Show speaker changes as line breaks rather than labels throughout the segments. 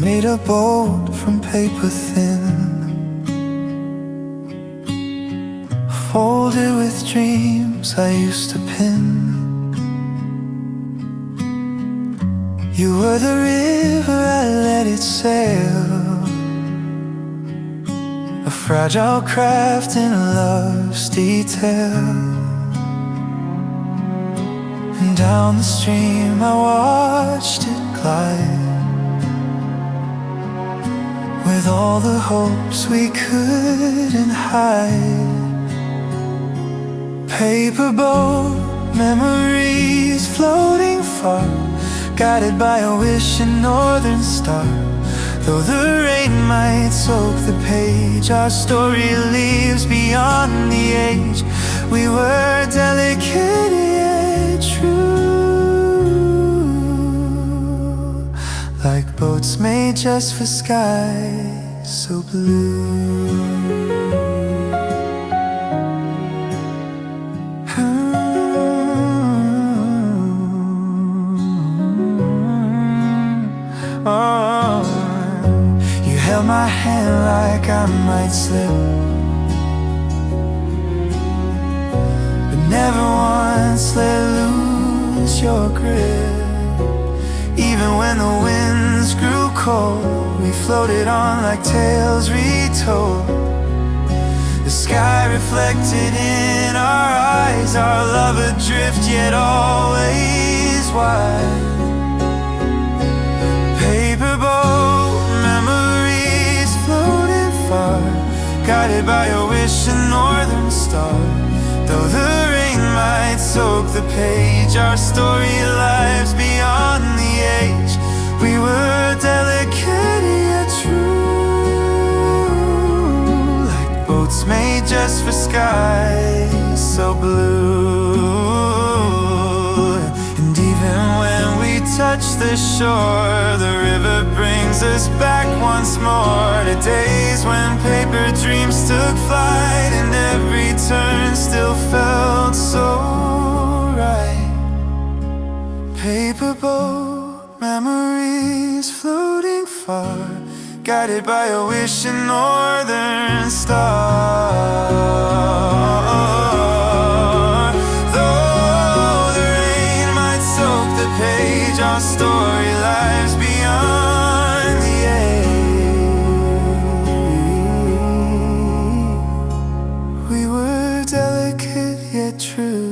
made a boat from paper thin, folded with dreams I used to pin. You were the river, I let it sail, a fragile craft in love's detail. And down the stream I watched it glide, with all the hopes we couldn't hide. Paper boat, memories floating far, guided by a wishing northern star. Though the rain might soak the page, our story lives beyond the age. We were delicate yet true, like boats made just for skies so blue. You held my hand like I might slip, but never once let loose your grip. Even when the winds grew cold, we floated on like tales retold. The sky reflected in our eyes, our love adrift yet always wide. Paper boat, memories floating far, guided by a wishing northern star. Though the rain might soak the page, our story lives beyond the age. We were delicate yet true, like boats made just for skies so blue. And even when we touch the shore, the river brings us back once more to days when paper dreams took flight, and every turn still felt so right. Paper boat, memories floating far, guided by a wishing northern star. Though the rain might soak the page, our story lies beyond the age. We were delicate yet true,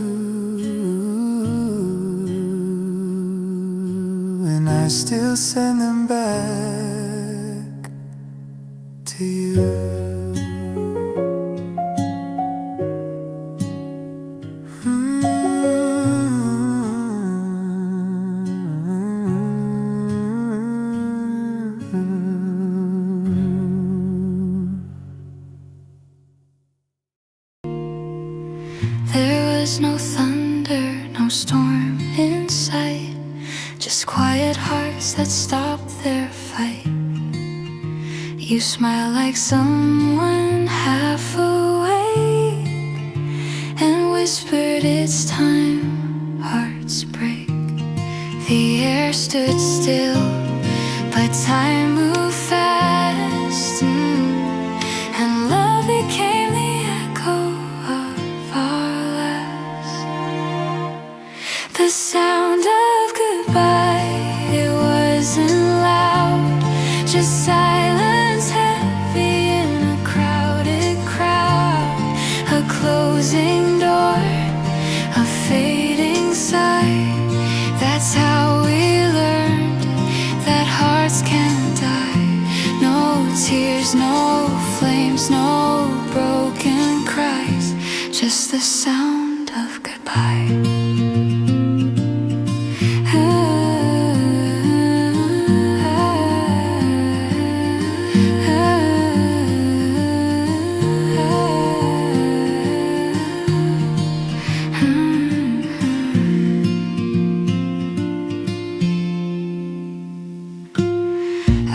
and I still send them back to you.
There was no thunder, no storm in sight, just quiet hearts that stopped their fight. You smile like someone half awake, and whispered it's time, hearts break. The air stood still, but time moved fast, and love became the echo of our last. The sound of goodbye, it wasn't loud, just silence heavy in a crowded crowd. A closing door, a fading sigh. That's how we learned that hearts can die. No tears, no flames, no broken cries, just the sound of goodbye.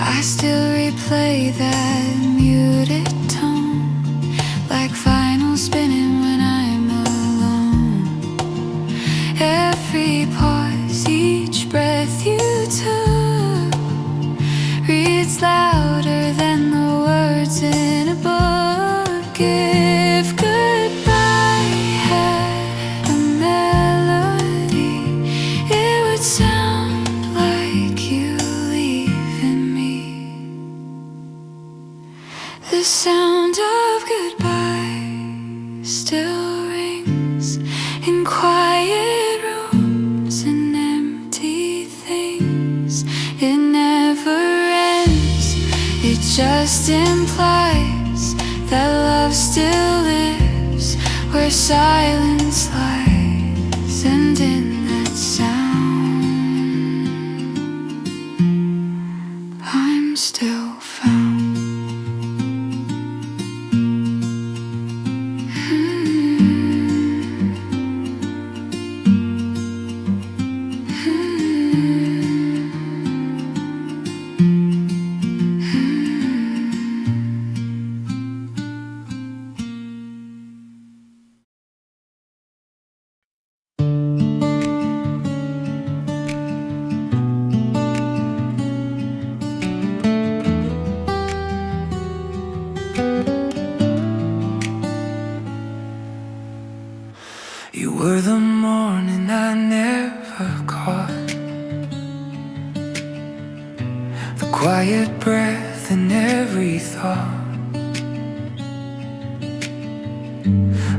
I still replay that muted tone, like vinyl spinning when I'm alone. Every pause, each breath you took reads words sound like you leaving me. The sound of goodbye still rings in quiet rooms and empty things. It never ends, it just implies that love still lives where silence lies, and in that sound I'm still found.
You were the morning I never caught, the quiet breath in every thought,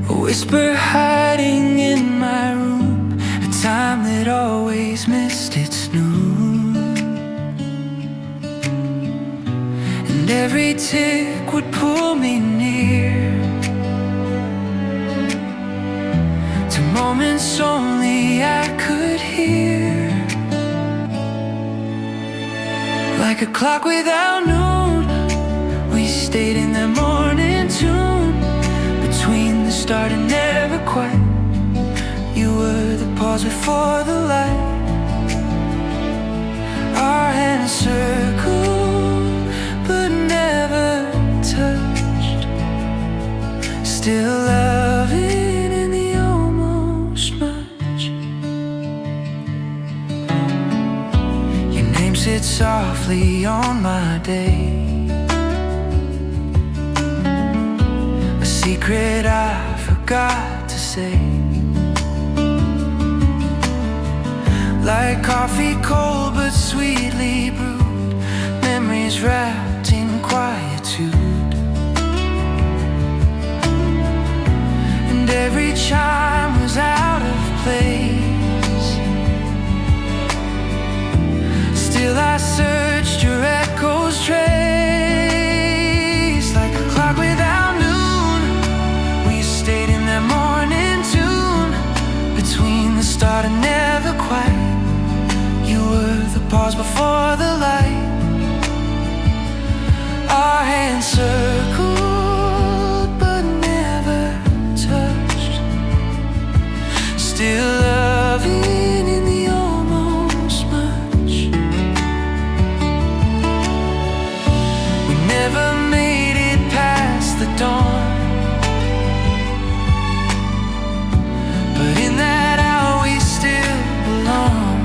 a whisper hiding in my room, a time that always missed its noon. And every tick would pull me near to moments only I could hear. Like a clock without noon, we stayed in the morning tune, between the start and never quite. You were the pause before the light. Our hands circled but never touched, still loving in the almost much. Your name sits softly on my day, a secret I forgot to say. Like coffee cold but sweetly brewed, memories wrapped in quietude. And every chime was out of place, still I searched your echo's trace. Like a clock without noon, we stayed in that morning tune, between the start and never quite. You were the pause before the light. Our hands circled but never touched, still loving in the almost much. We never made it past the dawn, but in that hour we still belong.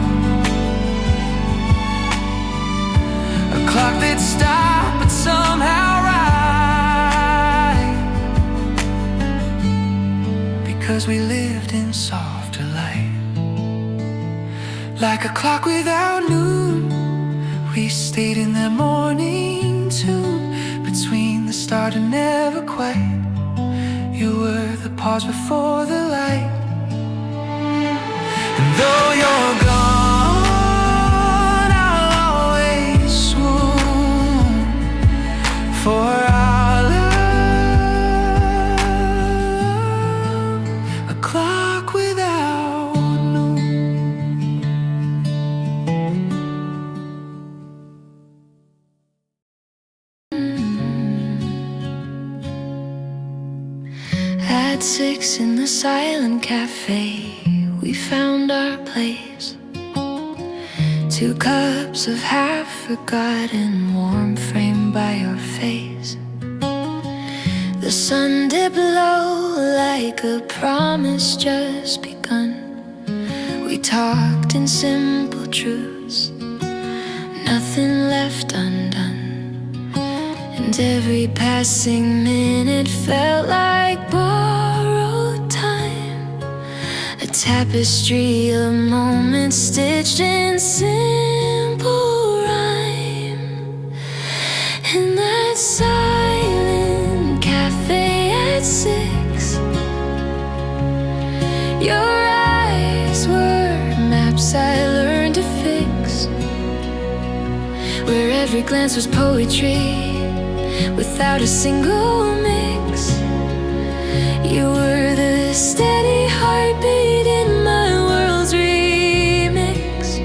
A clock that stopped but somehow right, because we lived in softer light. Like a clock without noon, we stayed in the morning tune, between the start and never quite. You were the pause before the light. And though you're gone, I'll always swoon for our love. A clock without noon.
At 6 in the silent cafe, we found our place. 2 cups of half-forgotten warm framed by your face. The sun dipped low like a promise just begun. We talked in simple truths, nothing left undone. And every passing minute felt like borrowed time, a tapestry of moments stitched in simple rhyme. In that silent cafe at 6, your eyes were maps I learned to fix, where every glance was poetry without a single mix. You were the steady heartbeat in my world's remix.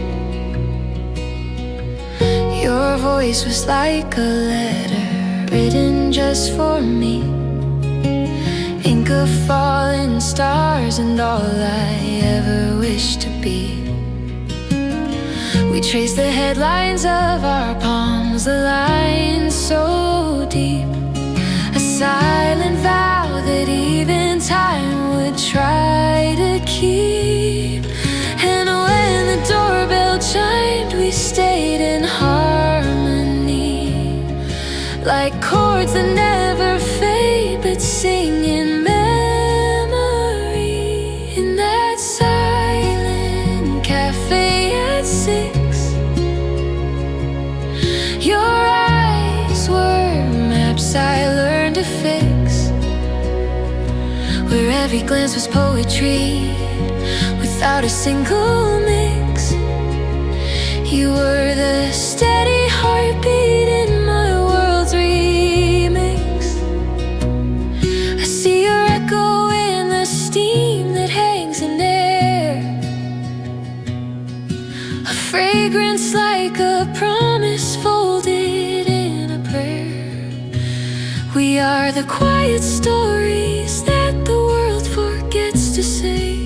Your voice was like a letter written just for me, ink of falling stars and all I ever wished to be. We traced the headlines of our palms, the lines so deep, a silent vow that even time would try to keep. And when the doorbell chimed, we stayed in harmony, like chords that never fade but sing in memory. In that silent cafe at 6, your eyes were maps I learned to fix, where every glance was poetry without a single mix. You were the steady heartbeat in my world's remix. I see your echo in the steam that hangs in air, a fragrance like a promise folded in a prayer. We are the quiet stories that the world forgets to say,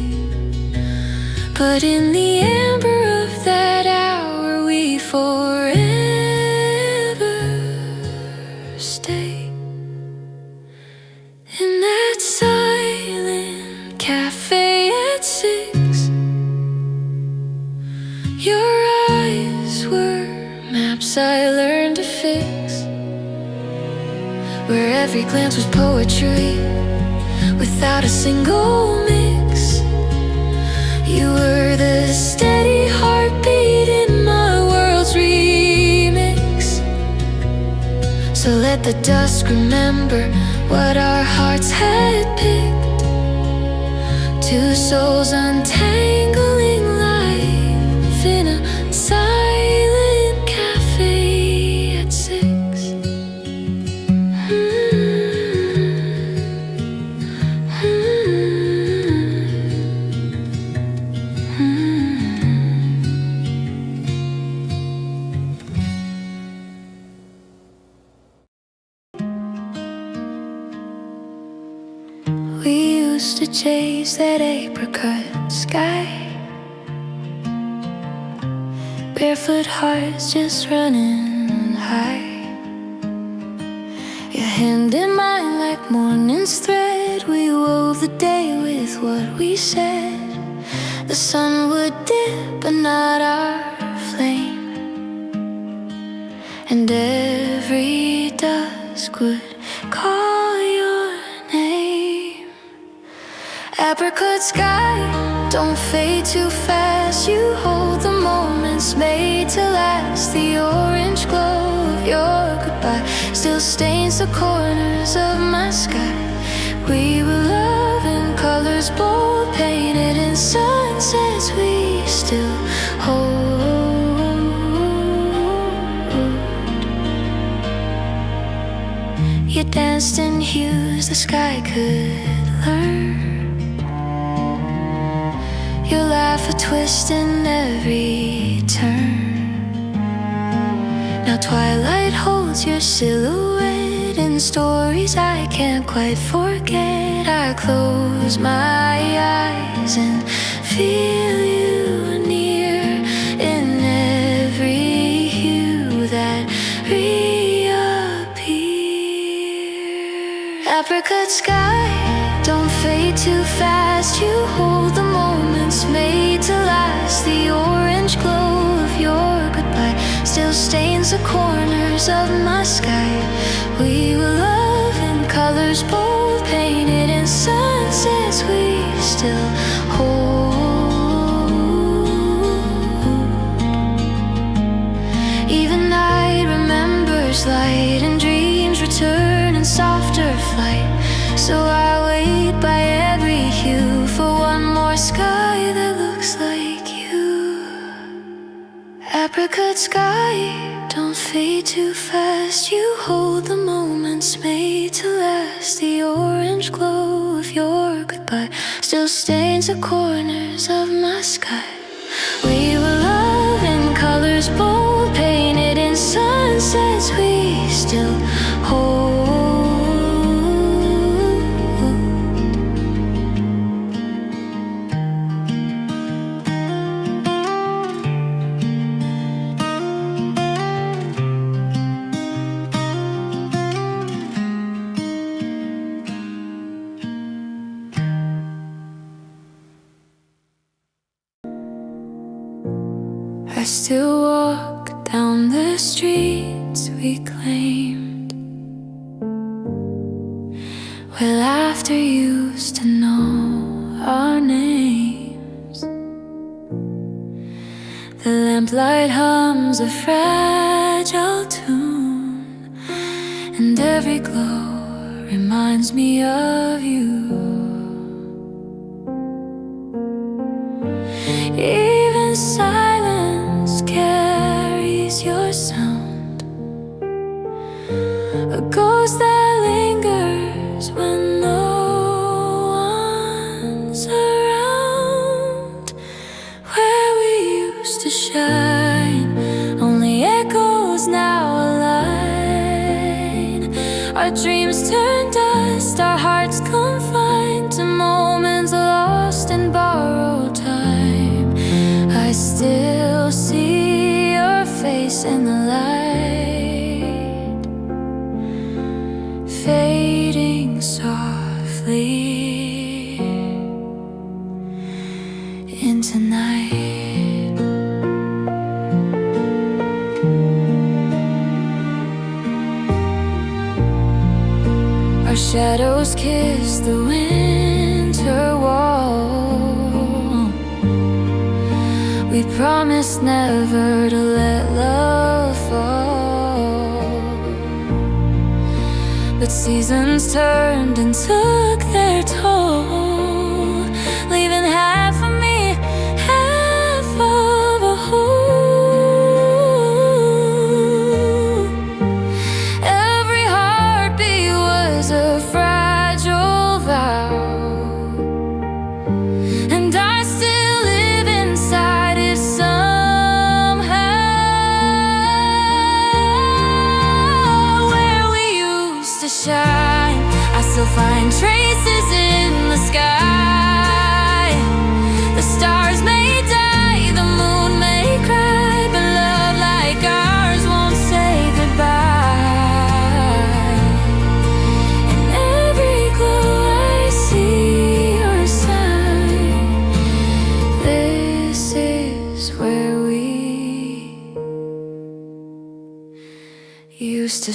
but in the amber of that hour we forever stay. In that silent cafe at 6, your eyes were maps I learned to fix, where every glance was poetry without a single mix. You were the steady heartbeat in my world's remix. So let the dusk remember what our hearts had picked, two souls untangling life in a silent cafe at 6. We used to chase that apricot sky, barefoot hearts just running high, your hand in mine like morning's thread. We wove the day with what we said. The sun would dip but not our flame, and every dusk would call your name. Apricot sky, don't fade too fast. You hold the moments made to last. The orange glow of your goodbye still stains the corners of my sky. We were love in colors bold, painted in sunsets we still hold. You danced in hues the sky could learn, your laugh a twist in every turn. Now twilight holds your silhouette in stories I can't quite forget. I close my eyes and feel you near in every hue that reappears. Apricot sky, don't fade too fast. You hold the moments made to last. The orange glow of your goodbye still stains the corners of my sky. We were love in colors bold, painted in sunsets we still hold. lose light and dreams return in softer flight. So I wait by every hue for one more sky that looks like you. Apricot sky, don't fade too fast. You hold the moments made to last. The orange glow of your goodbye still stains the corners of my sky. We were love in colors bold, painted in sunsets we still hold. I still walk down the streets we claimed, where laughter used to know our names. The lamplight hums a fragile tune, and every glow reminds me of you. Even silence carries your sound, a ghost that lingers when no one's around. Where we used to shine, only echoes now align. Our dreams turn dust, our hearts confined to moments lost in borrowed time. I still see your face in the light, fading softly into night. Our shadows kiss the winter wall. We promised never to let love fall, but seasons turned and took their toll, leaving half of me, half of a whole. Every heartbeat was a fragile vow, and I still live inside it somehow. Where we used to shine, I still find traces in the sky. The stars may die, the moon may cry, but love like ours won't say goodbye. In every glow I see your sign. This is where we used to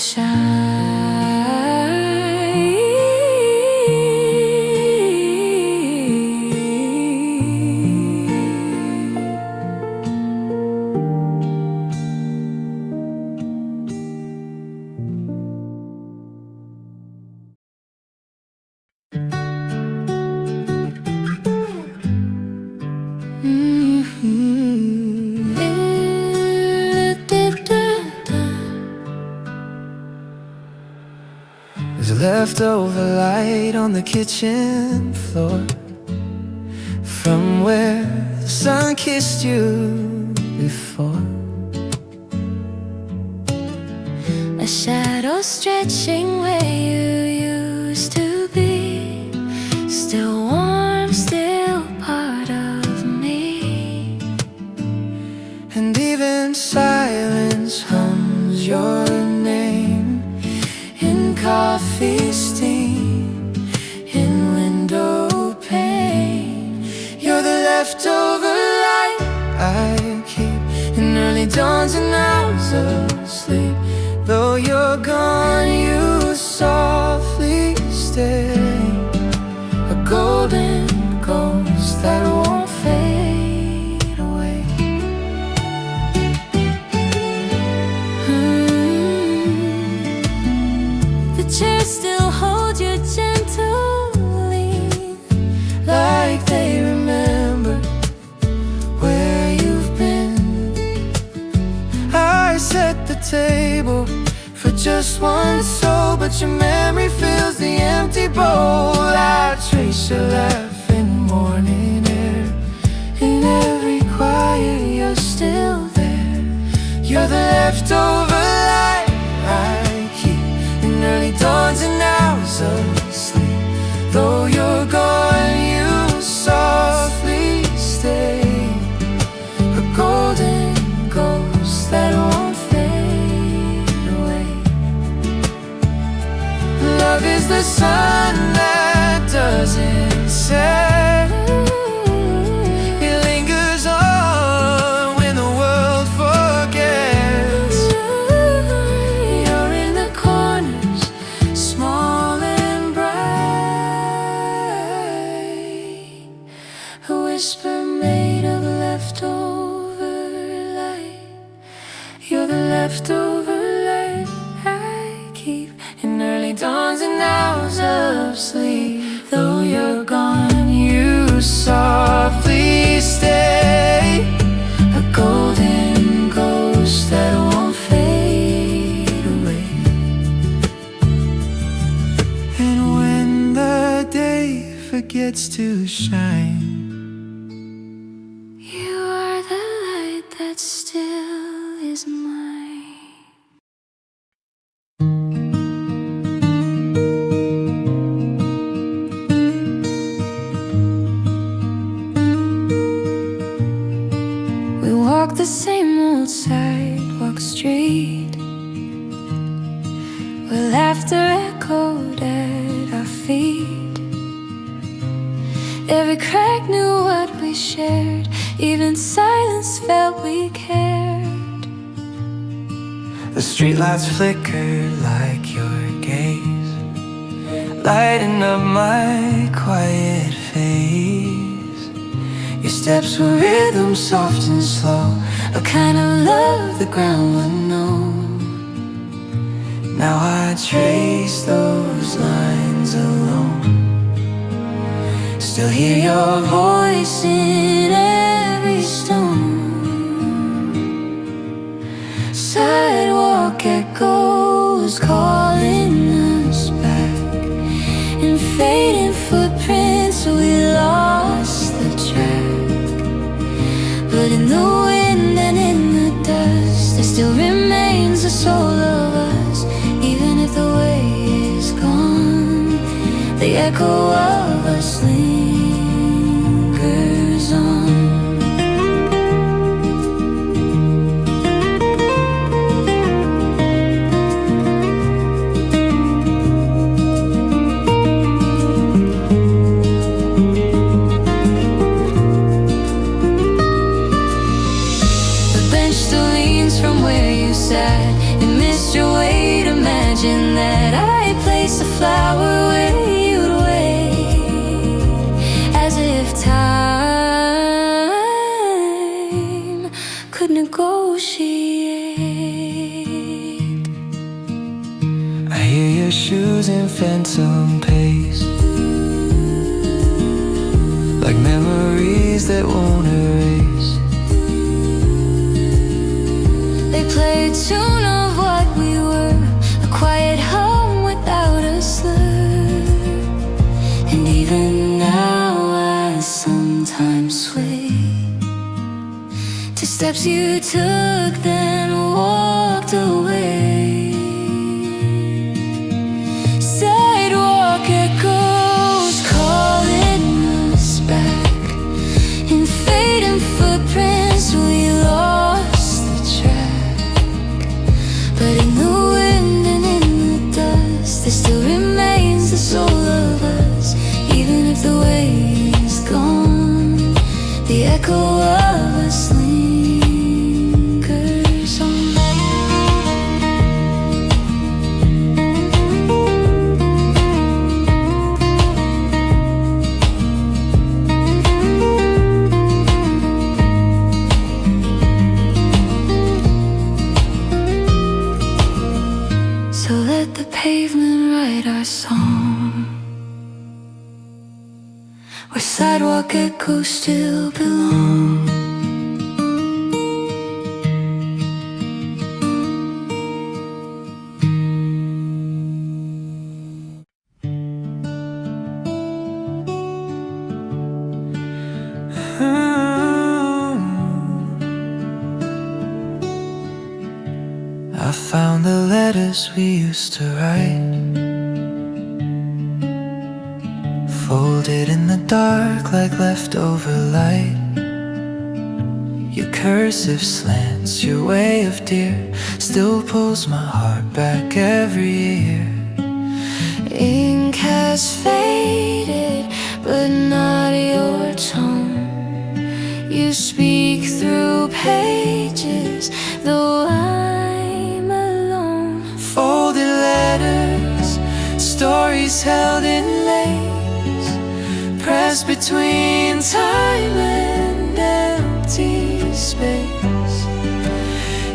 There's leftover light on the kitchen floor from where the sun kissed you before.
a shadow stretching where you used to be, still warm, still part of me.
And even silence hums your name in coffee steam, in window pane. You're the leftover light I keep in early dawns and hours of sleep. Though you're gone, you softly stay, a golden ghost that won't fade away. table for just one soul, but your memory fills the empty bowl. I trace your laugh in the morning air. In every choir you're still there. You're the leftover light I keep in early dawns and hours of sleep. Though you're gone, you softly stay, a golden ghost that won't fade away. Love is the sun that doesn't set. It lingers on when the world forgets. You're in the corners, small and bright. A whisper made of leftover light. You're the leftover light I keep in early dawns and hours of sleep. Though you're gone, you softly stay, a golden ghost that won't fade away. And when the day forgets to shine, you are the light that still is mine. We walk the same old sidewalk street, where laughter echoed at our feet. Every crack knew what we shared, even silence felt we cared. The streetlights flickered like your gaze, lighting up my quiet face. Your steps were rhythm, soft and slow, a kind of love the ground would know. Now I trace those lines alone, still hear your voice in every stone. Sidewalk echoes calling us back, in fading footprints we lost the track. But in the wind and in the dust, there still remains the soul of us. Even if the way is gone, the echo of us lingers on. And missed your way to imagine that I placed a flower where you'd wait, as if time could negotiate. I hear your shoes in phantom pace, like memories that won't erase. They play a tune of what we were, a quiet hum without a slur. And even now I sometimes sway to steps you took, then walked away. Sidewalk echoes calling us back, in fading footprints we lost the track. But in the wind and in the dust, there still remains the soul of us. Even if the way is gone, the echo of us lingers on. So let the pavement write our song, where sidewalk echoes still belong. I found the letters we used to write, folded in the dark like leftover light. Your cursive slants, your way of dear, still pulls my heart back every year.
Ink has faded, but not your tone. You speak through pages, though I'm alone.
Folded letters, stories held in lace, pressed between time and empty space.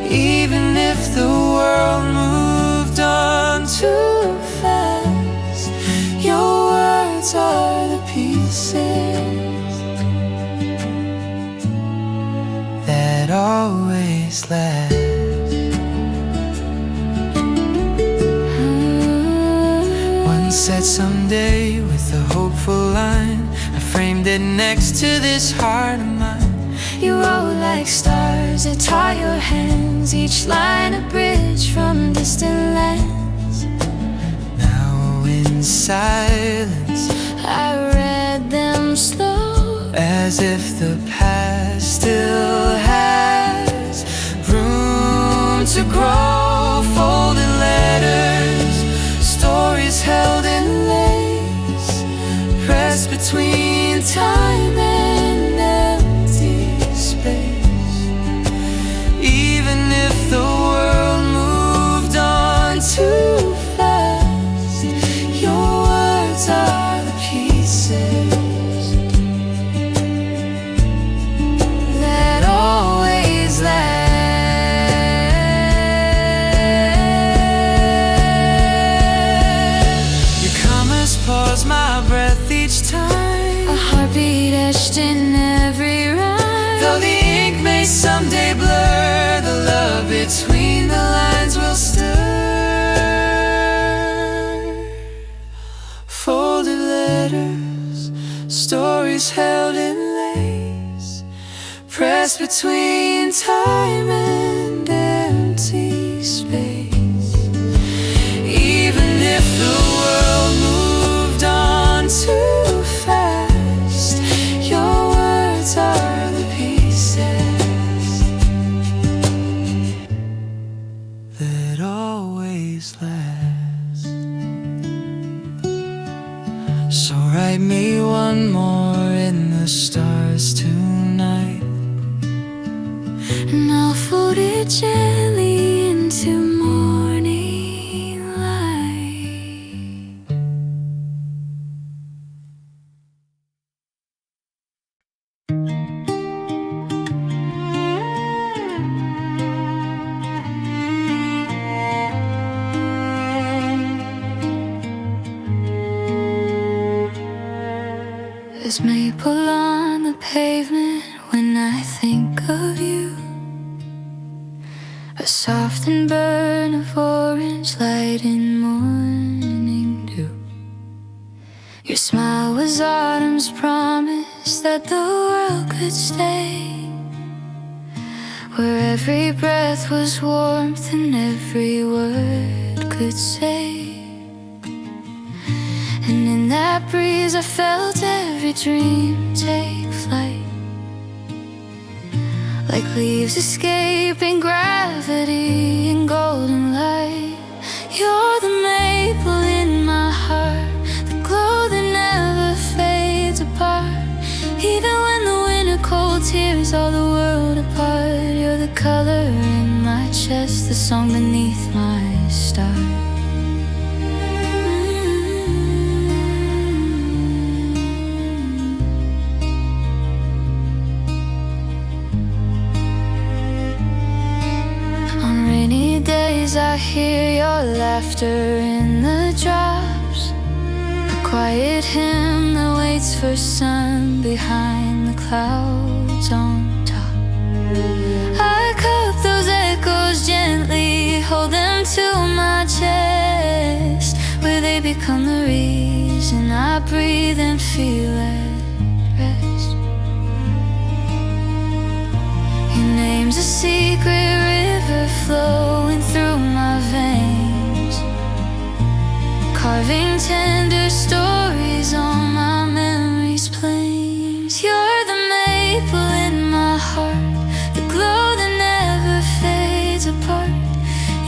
Even if the world moved on too fast, your words are the pieces that always last. One said someday with a hopeful line, I framed it next to this heart of mine.
You roll like stars that tie your hands, each line a bridge from distant lands.
Now in silence
I read them slow,
as if the past still has room to grow. Folded letters, stories held in lace, pressed between time and empty space. Even if the world moved on too fast, your words are the pieces that always last. Your commas pause my breath each time, a heartbeat etched in every rhyme. Though the ink may someday blur, the love between the lines will stir. Folded letters, stories held in lace, pressed between time and empty space. Even if the world moved on too fast, your words are the pieces that always last. So write me one more in the stars tonight, and I'll fold it gently into morning light. There's maple on the pavement when I think of you, a soft and burn of orange light in morning dew. Your smile was autumn's promise that the world could stay, where every breath was warmth and every word could say. And in that breeze I felt every dream take flight, like leaves escaping gravity in golden light. You're the maple in my heart, the glow that never fades apart. Even when the winter cold tears all the world apart, you're the color in my chest, the song beneath my star. I hear your laughter in the drops, a quiet hymn that waits for sun behind the clouds on top. I cup those echoes gently, hold them to my chest, where they become the reason I breathe and feel at rest. Your name's a secret river flowing through
carving tender stories on my memory's planes. You're the maple in my heart, the glow that never fades apart.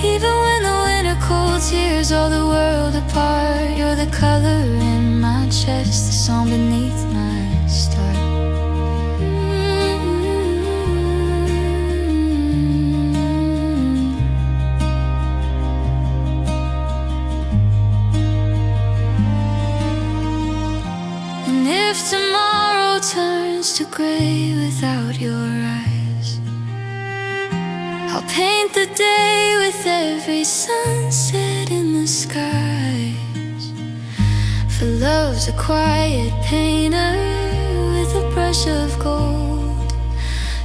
Even when the winter cold tears all the world apart, you're the color in my chest, the song beneath my start. And if tomorrow turns to gray without your eyes, I'll paint the day with every sunset in the skies. For love's a quiet painter with a brush of gold,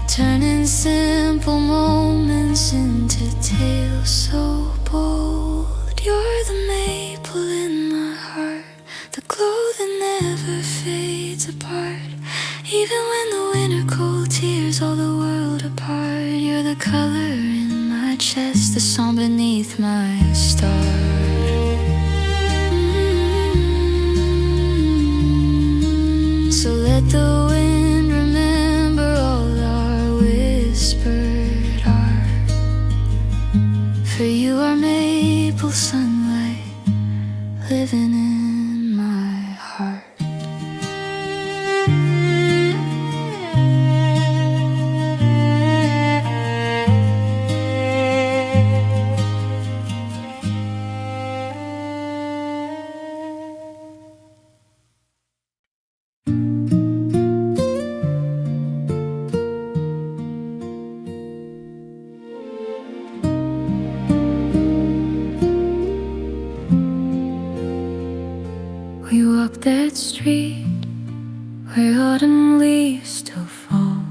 turning simple moments into tales so bold. You're the maple in my heart, the glow that never fades apart. Even when the winter cold tears all the world apart, you're the color in my chest, the song beneath my start. So let the wind remember all our whispered art. For you are maple sunlight living in my heart. We walk that street where autumn leaves still fall,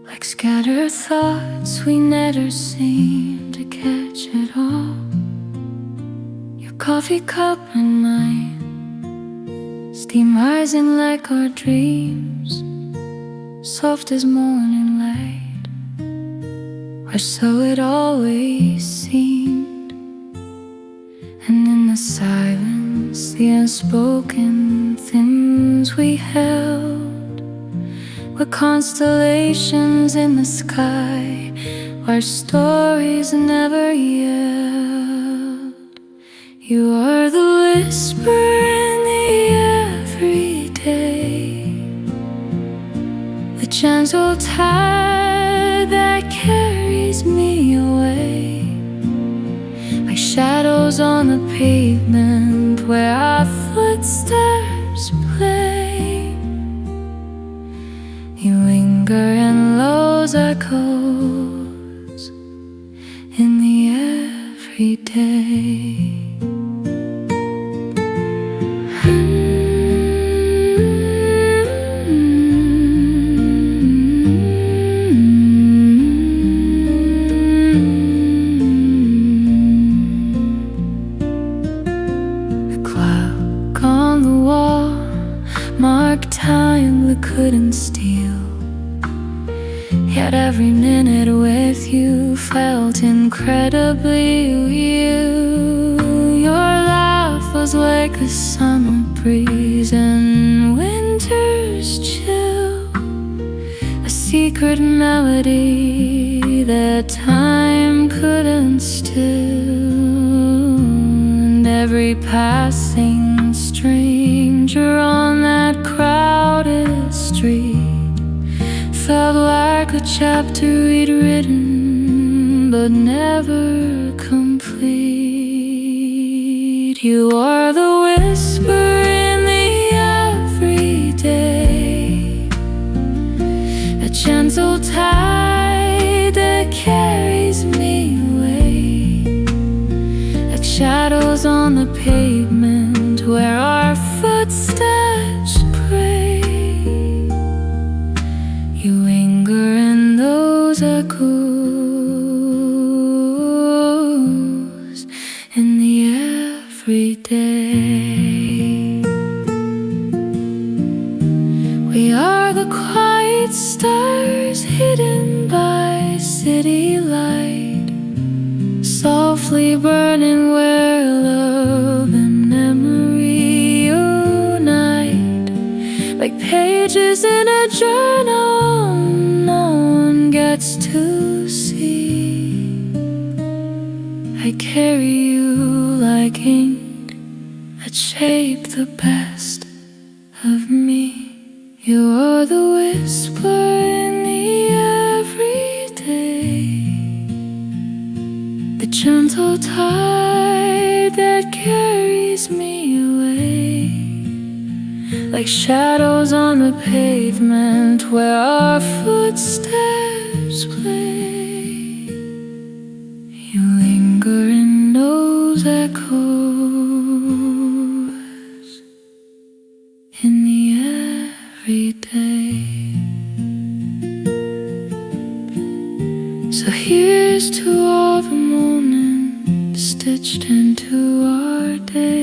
like scattered thoughts we never seem to catch at all. Your coffee cup and mine, steam rising like our dreams, soft as morning light, or so it always seemed. And in the silence, the unspoken things we held were constellations in the sky, where stories never yelled. You are the whisper in the everyday, the gentle tide that carries me away, like shadows on the pavement where our footsteps play. You linger in those echoes in the everyday. Time we couldn't steal, yet every minute with you felt incredibly real. Your laugh was like a summer breeze and winter's chill, a secret melody that time couldn't still. And every passing stranger on that crowded street felt like a chapter we'd written but never complete. You are the whisper in the everyday, a gentle tide that carries me away, like shadows on the pavement where our footsteps pray. You linger in those echoes in the everyday. We are the quiet stars hidden by city light, softly burning where love Letters in a journal no one gets to see. I carry you like ink that shape the best of me. You are the whisper in the everyday, the gentle tide that carries me away, like shadows on the pavement where our footsteps play. You linger in those echoes in the everyday. So here's to all the moments stitched into our day.